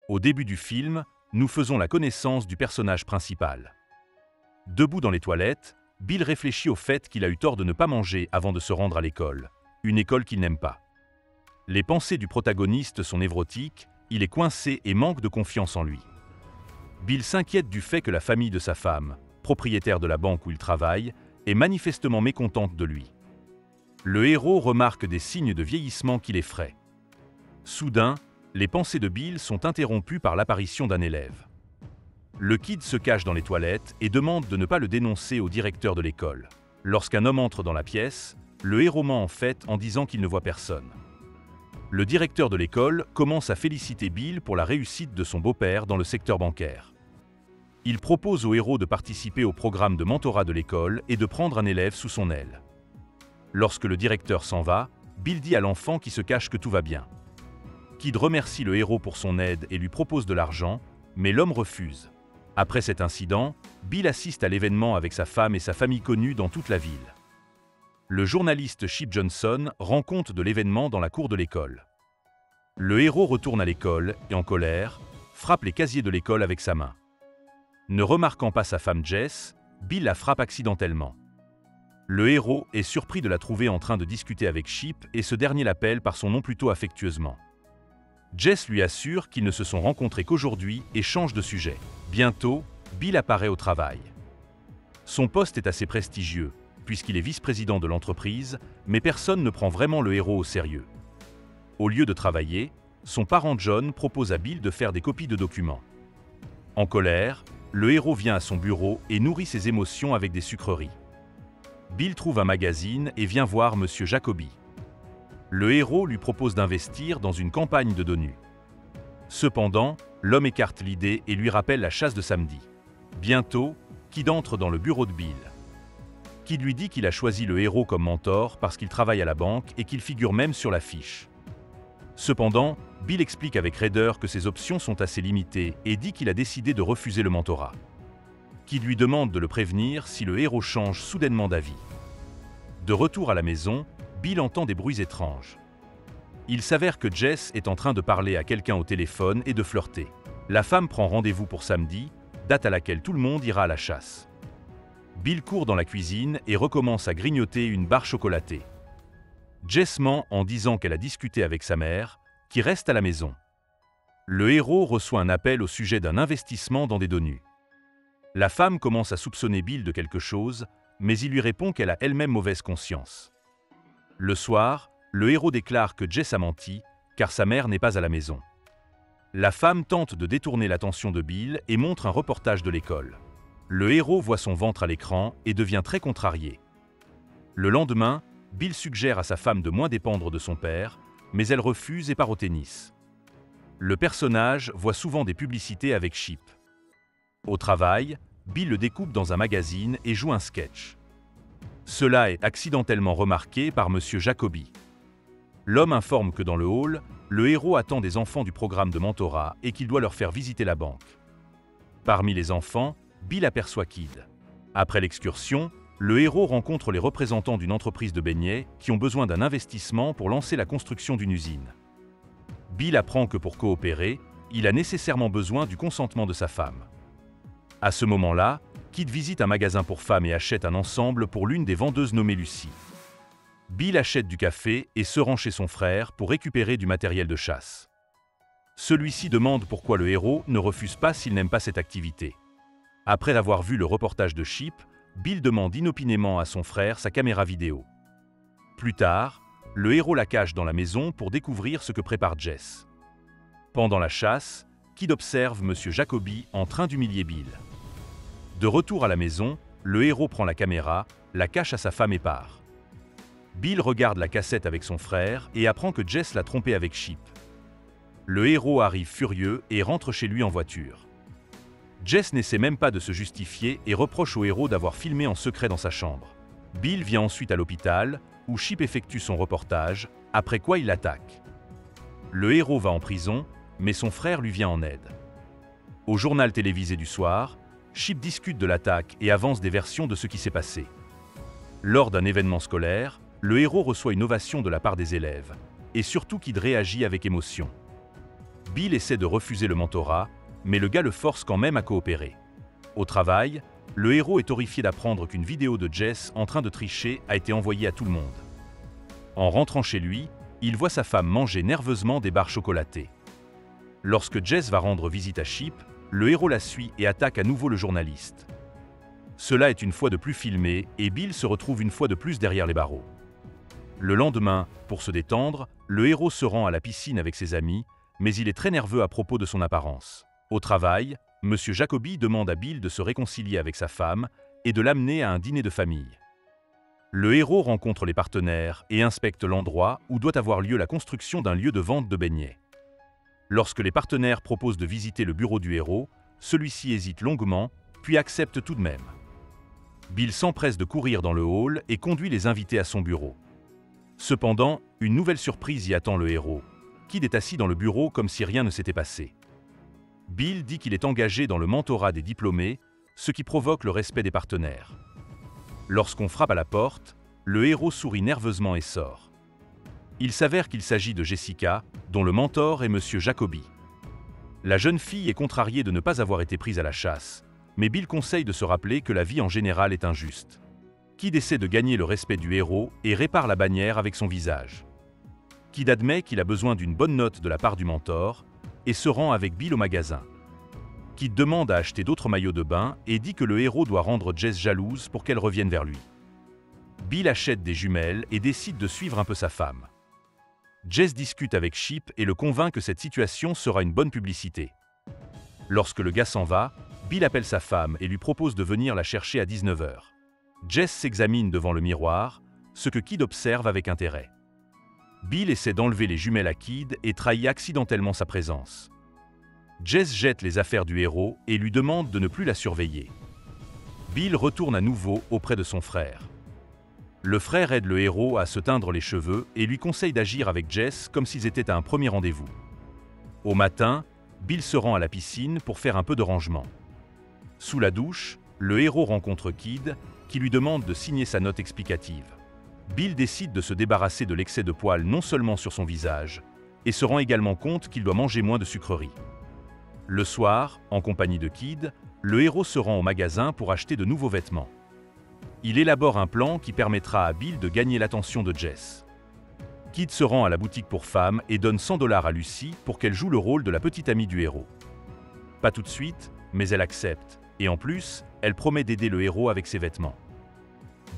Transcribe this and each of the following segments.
Au début du film, nous faisons la connaissance du personnage principal. Debout dans les toilettes, Bill réfléchit au fait qu'il a eu tort de ne pas manger avant de se rendre à l'école, une école qu'il n'aime pas. Les pensées du protagoniste sont névrotiques, il est coincé et manque de confiance en lui. Bill s'inquiète du fait que la famille de sa femme, propriétaire de la banque où il travaille, est manifestement mécontente de lui. Le héros remarque des signes de vieillissement qui l'effraient. Soudain, les pensées de Bill sont interrompues par l'apparition d'un élève. Le kid se cache dans les toilettes et demande de ne pas le dénoncer au directeur de l'école. Lorsqu'un homme entre dans la pièce, le héros ment en fait en disant qu'il ne voit personne. Le directeur de l'école commence à féliciter Bill pour la réussite de son beau-père dans le secteur bancaire. Il propose au héros de participer au programme de mentorat de l'école et de prendre un élève sous son aile. Lorsque le directeur s'en va, Bill dit à l'enfant qui se cache que tout va bien. Kid remercie le héros pour son aide et lui propose de l'argent, mais l'homme refuse. Après cet incident, Bill assiste à l'événement avec sa femme et sa famille connue dans toute la ville. Le journaliste Chip Johnson rend compte de l'événement dans la cour de l'école. Le héros retourne à l'école et, en colère, frappe les casiers de l'école avec sa main. Ne remarquant pas sa femme Jess, Bill la frappe accidentellement. Le héros est surpris de la trouver en train de discuter avec Chip et ce dernier l'appelle par son nom plutôt affectueusement. Jess lui assure qu'ils ne se sont rencontrés qu'aujourd'hui et change de sujet. Bientôt, Bill apparaît au travail. Son poste est assez prestigieux, puisqu'il est vice-président de l'entreprise, mais personne ne prend vraiment le héros au sérieux. Au lieu de travailler, son parent John propose à Bill de faire des copies de documents. En colère, le héros vient à son bureau et nourrit ses émotions avec des sucreries. Bill trouve un magazine et vient voir Monsieur Jacoby. Le héros lui propose d'investir dans une campagne de dos nus. Cependant, l'homme écarte l'idée et lui rappelle la chasse de samedi. Bientôt, Kid entre dans le bureau de Bill. Kid lui dit qu'il a choisi le héros comme mentor parce qu'il travaille à la banque et qu'il figure même sur l'affiche. Cependant, Bill explique avec raideur que ses options sont assez limitées et dit qu'il a décidé de refuser le mentorat. Kid lui demande de le prévenir si le héros change soudainement d'avis. De retour à la maison, Bill entend des bruits étranges. Il s'avère que Jess est en train de parler à quelqu'un au téléphone et de flirter. La femme prend rendez-vous pour samedi, date à laquelle tout le monde ira à la chasse. Bill court dans la cuisine et recommence à grignoter une barre chocolatée. Jess ment en disant qu'elle a discuté avec sa mère, qui reste à la maison. Le héros reçoit un appel au sujet d'un investissement dans des dos nus. La femme commence à soupçonner Bill de quelque chose, mais il lui répond qu'elle a elle-même mauvaise conscience. Le soir, le héros déclare que Jess a menti, car sa mère n'est pas à la maison. La femme tente de détourner l'attention de Bill et montre un reportage de l'école. Le héros voit son ventre à l'écran et devient très contrarié. Le lendemain, Bill suggère à sa femme de moins dépendre de son père, mais elle refuse et part au tennis. Le personnage voit souvent des publicités avec Chip. Au travail, Bill le découpe dans un magazine et joue un sketch. Cela est accidentellement remarqué par Monsieur Jacoby. L'homme informe que dans le hall, le héros attend des enfants du programme de mentorat et qu'il doit leur faire visiter la banque. Parmi les enfants, Bill aperçoit Kid. Après l'excursion, le héros rencontre les représentants d'une entreprise de beignets qui ont besoin d'un investissement pour lancer la construction d'une usine. Bill apprend que pour coopérer, il a nécessairement besoin du consentement de sa femme. À ce moment-là, Kid visite un magasin pour femmes et achète un ensemble pour l'une des vendeuses nommée Lucie. Bill achète du café et se rend chez son frère pour récupérer du matériel de chasse. Celui-ci demande pourquoi le héros ne refuse pas s'il n'aime pas cette activité. Après avoir vu le reportage de Chip, Bill demande inopinément à son frère sa caméra vidéo. Plus tard, le héros la cache dans la maison pour découvrir ce que prépare Jess. Pendant la chasse, Kid observe Monsieur Jacoby en train d'humilier Bill. De retour à la maison, le héros prend la caméra, la cache à sa femme et part. Bill regarde la cassette avec son frère et apprend que Jess l'a trompé avec Chip. Le héros arrive furieux et rentre chez lui en voiture. Jess n'essaie même pas de se justifier et reproche au héros d'avoir filmé en secret dans sa chambre. Bill vient ensuite à l'hôpital, où Chip effectue son reportage, après quoi il l'attaque. Le héros va en prison, mais son frère lui vient en aide. Au journal télévisé du soir, Chip discute de l'attaque et avance des versions de ce qui s'est passé. Lors d'un événement scolaire, le héros reçoit une ovation de la part des élèves, et surtout Kid réagit avec émotion. Bill essaie de refuser le mentorat, mais le gars le force quand même à coopérer. Au travail, le héros est horrifié d'apprendre qu'une vidéo de Jess en train de tricher a été envoyée à tout le monde. En rentrant chez lui, il voit sa femme manger nerveusement des barres chocolatées. Lorsque Jess va rendre visite à Chip, le héros la suit et attaque à nouveau le journaliste. Cela est une fois de plus filmé et Bill se retrouve une fois de plus derrière les barreaux. Le lendemain, pour se détendre, le héros se rend à la piscine avec ses amis, mais il est très nerveux à propos de son apparence. Au travail, M. Jacoby demande à Bill de se réconcilier avec sa femme et de l'amener à un dîner de famille. Le héros rencontre les partenaires et inspecte l'endroit où doit avoir lieu la construction d'un lieu de vente de beignets. Lorsque les partenaires proposent de visiter le bureau du héros, celui-ci hésite longuement, puis accepte tout de même. Bill s'empresse de courir dans le hall et conduit les invités à son bureau. Cependant, une nouvelle surprise y attend le héros. Kid est assis dans le bureau comme si rien ne s'était passé. Bill dit qu'il est engagé dans le mentorat des diplômés, ce qui provoque le respect des partenaires. Lorsqu'on frappe à la porte, le héros sourit nerveusement et sort. Il s'avère qu'il s'agit de Jessica, dont le mentor est M. Jacoby. La jeune fille est contrariée de ne pas avoir été prise à la chasse, mais Bill conseille de se rappeler que la vie en général est injuste. Kid essaie de gagner le respect du héros et répare la bannière avec son visage. Kid admet qu'il a besoin d'une bonne note de la part du mentor et se rend avec Bill au magasin. Kid demande à acheter d'autres maillots de bain et dit que le héros doit rendre Jess jalouse pour qu'elle revienne vers lui. Bill achète des jumelles et décide de suivre un peu sa femme. Jess discute avec Chip et le convainc que cette situation sera une bonne publicité. Lorsque le gars s'en va, Bill appelle sa femme et lui propose de venir la chercher à 19 h. Jess s'examine devant le miroir, ce que Kid observe avec intérêt. Bill essaie d'enlever les jumelles à Kid et trahit accidentellement sa présence. Jess jette les affaires du héros et lui demande de ne plus la surveiller. Bill retourne à nouveau auprès de son frère. Le frère aide le héros à se teindre les cheveux et lui conseille d'agir avec Jess comme s'ils étaient à un premier rendez-vous. Au matin, Bill se rend à la piscine pour faire un peu de rangement. Sous la douche, le héros rencontre Kid, qui lui demande de signer sa note explicative. Bill décide de se débarrasser de l'excès de poils non seulement sur son visage, et se rend également compte qu'il doit manger moins de sucreries. Le soir, en compagnie de Kid, le héros se rend au magasin pour acheter de nouveaux vêtements. Il élabore un plan qui permettra à Bill de gagner l'attention de Jess. Kid se rend à la boutique pour femmes et donne 100 $ à Lucy pour qu'elle joue le rôle de la petite amie du héros. Pas tout de suite, mais elle accepte, et en plus, elle promet d'aider le héros avec ses vêtements.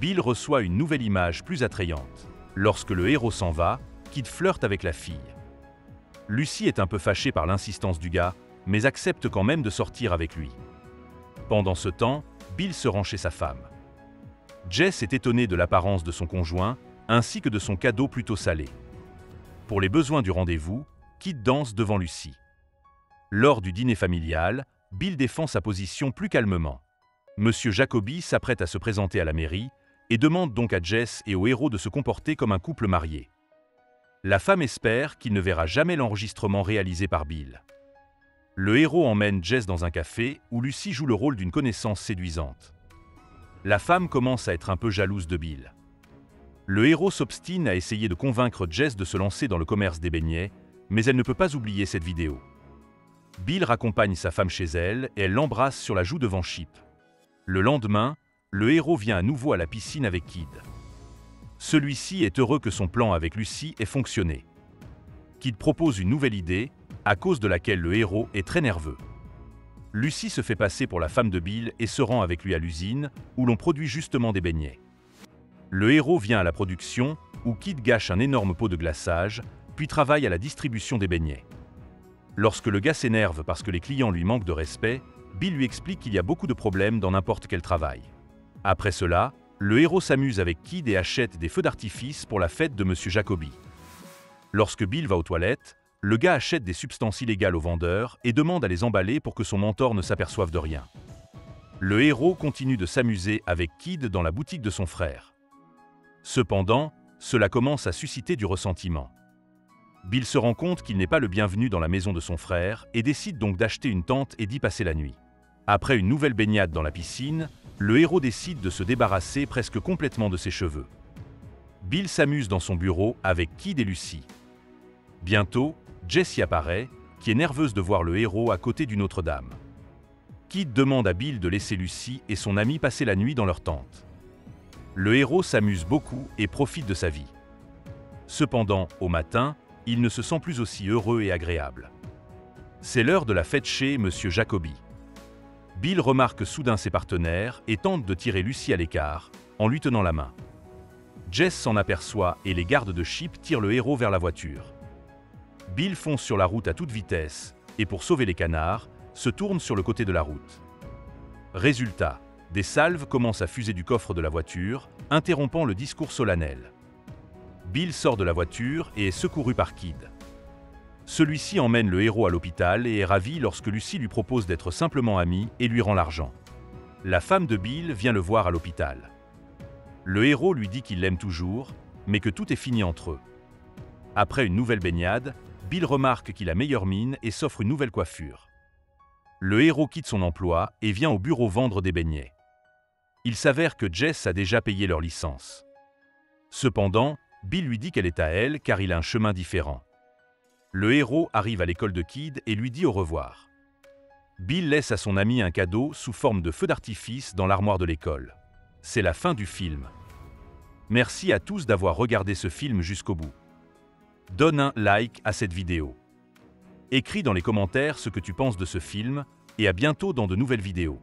Bill reçoit une nouvelle image plus attrayante. Lorsque le héros s'en va, Kid flirte avec la fille. Lucy est un peu fâchée par l'insistance du gars, mais accepte quand même de sortir avec lui. Pendant ce temps, Bill se rend chez sa femme. Jess est étonnée de l'apparence de son conjoint, ainsi que de son cadeau plutôt salé. Pour les besoins du rendez-vous, Kid danse devant Lucy. Lors du dîner familial, Bill défend sa position plus calmement. Monsieur Jacoby s'apprête à se présenter à la mairie et demande donc à Jess et au héros de se comporter comme un couple marié. La femme espère qu'il ne verra jamais l'enregistrement réalisé par Bill. Le héros emmène Jess dans un café où Lucy joue le rôle d'une connaissance séduisante. La femme commence à être un peu jalouse de Bill. Le héros s'obstine à essayer de convaincre Jess de se lancer dans le commerce des beignets, mais elle ne peut pas oublier cette vidéo. Bill raccompagne sa femme chez elle et elle l'embrasse sur la joue devant Chip. Le lendemain, le héros vient à nouveau à la piscine avec Kid. Celui-ci est heureux que son plan avec Lucy ait fonctionné. Kid propose une nouvelle idée, à cause de laquelle le héros est très nerveux. Lucy se fait passer pour la femme de Bill et se rend avec lui à l'usine, où l'on produit justement des beignets. Le héros vient à la production, où Kid gâche un énorme pot de glaçage, puis travaille à la distribution des beignets. Lorsque le gars s'énerve parce que les clients lui manquent de respect, Bill lui explique qu'il y a beaucoup de problèmes dans n'importe quel travail. Après cela, le héros s'amuse avec Kid et achète des feux d'artifice pour la fête de M. Jacoby. Lorsque Bill va aux toilettes, le gars achète des substances illégales aux vendeurs et demande à les emballer pour que son mentor ne s'aperçoive de rien. Le héros continue de s'amuser avec Kid dans la boutique de son frère. Cependant, cela commence à susciter du ressentiment. Bill se rend compte qu'il n'est pas le bienvenu dans la maison de son frère et décide donc d'acheter une tente et d'y passer la nuit. Après une nouvelle baignade dans la piscine, le héros décide de se débarrasser presque complètement de ses cheveux. Bill s'amuse dans son bureau avec Kid et Lucy. Bientôt, Jess y apparaît, qui est nerveuse de voir le héros à côté d'une autre dame. Kid demande à Bill de laisser Lucy et son ami passer la nuit dans leur tente. Le héros s'amuse beaucoup et profite de sa vie. Cependant, au matin, il ne se sent plus aussi heureux et agréable. C'est l'heure de la fête chez Monsieur Jacoby. Bill remarque soudain ses partenaires et tente de tirer Lucy à l'écart, en lui tenant la main. Jess s'en aperçoit et les gardes de Chip tirent le héros vers la voiture. Bill fonce sur la route à toute vitesse et pour sauver les canards, se tourne sur le côté de la route. Résultat, des salves commencent à fuser du coffre de la voiture, interrompant le discours solennel. Bill sort de la voiture et est secouru par Kid. Celui-ci emmène le héros à l'hôpital et est ravi lorsque Lucy lui propose d'être simplement amie et lui rend l'argent. La femme de Bill vient le voir à l'hôpital. Le héros lui dit qu'il l'aime toujours, mais que tout est fini entre eux. Après une nouvelle baignade, Bill remarque qu'il a meilleure mine et s'offre une nouvelle coiffure. Le héros quitte son emploi et vient au bureau vendre des beignets. Il s'avère que Jess a déjà payé leur licence. Cependant, Bill lui dit qu'elle est à elle car il a un chemin différent. Le héros arrive à l'école de Kid et lui dit au revoir. Bill laisse à son ami un cadeau sous forme de feu d'artifice dans l'armoire de l'école. C'est la fin du film. Merci à tous d'avoir regardé ce film jusqu'au bout. Donne un like à cette vidéo. Écris dans les commentaires ce que tu penses de ce film et à bientôt dans de nouvelles vidéos.